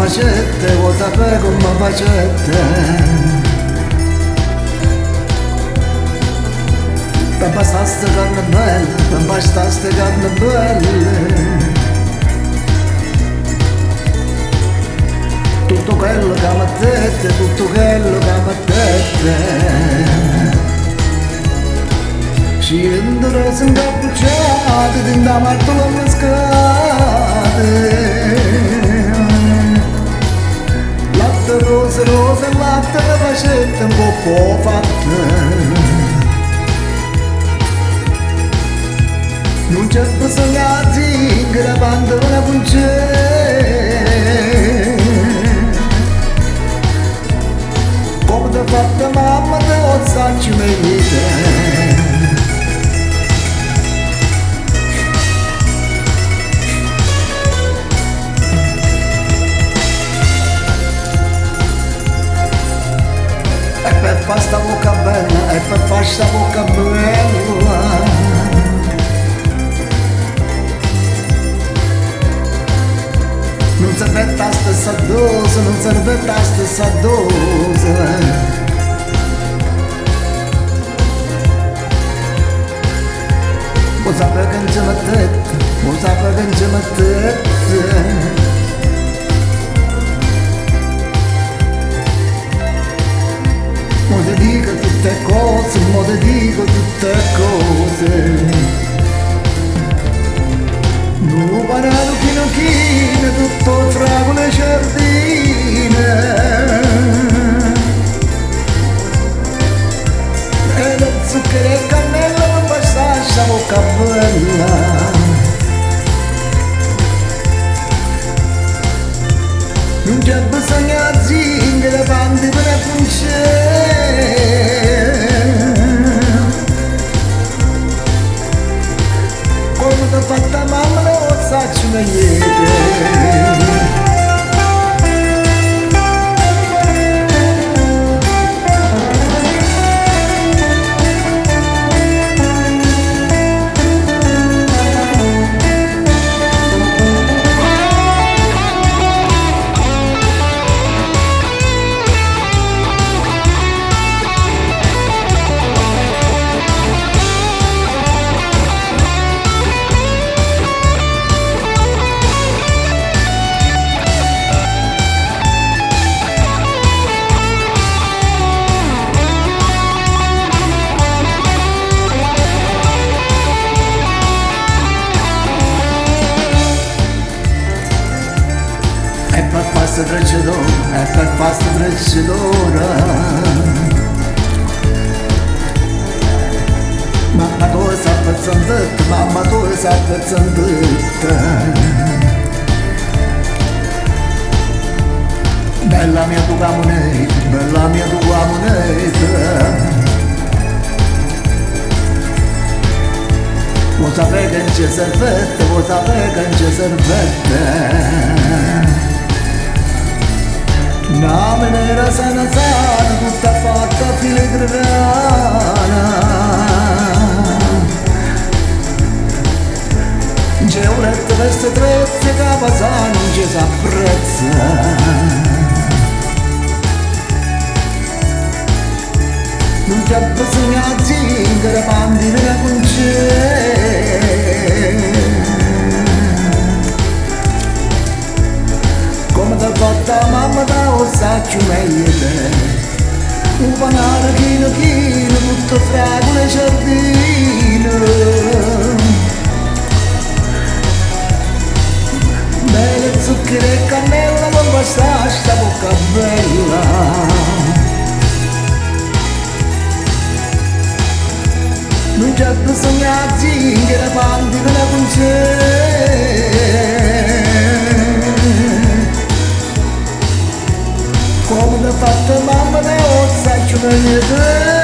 facette, vuoi sapere come facette? Per bastare ste carne belle, per bastare ste carne belle. Tutto quello che mi dette, tutto quello che mi dette. Ci vendono in cappucciate, dentro martello mascate. Latte rose, rose, latte facette un po' fatte. Non c'è bisogno di zingara quando una puncetta. Come ti ha fatto mamma, te lo sacci meglio te. E per fare sta bocca bella, e per fare sta bocca bella. Non serve la stessa dose, non serve la stessa dose. Vuoi sapere che non ci mettete, vuoi sapere che non ci mettete. Mo ti dico tutte cose, mo ti dico tutte cose. Non parano chino chino, tutto fragole giardine. E lo zucchero e cannella non basta sta bocca bella. Non c'è bisogno di zingare, panti per la come ti ha fatta mamma lo sacci meglio. E per farsi treccidora, e per farsi treccidora. Mamma tu sei pezzandetta, mamma tu sei pezzandetta. Bella mia tua moneta, bella mia tua moneta. Vuoi sapere che non c'è servette, vuoi sapere che non c'è servette. Una maniera sana sana, tutta fatta filigrana. C'è un letto veste trezze che a pasare non ci si apprezza. Non c'è bisogno di zingare, panti per la concetta. Come ti ha fatta mamma, te lo sacci meglio te. Un panare chino chino, tutto fragole giardino. Belle zucchero e cannella, non basta sta bocca bella. Non c'è bisogno di zingare, panti per la concetta. Come ti ha fatto mamma, te lo sacci meglio te.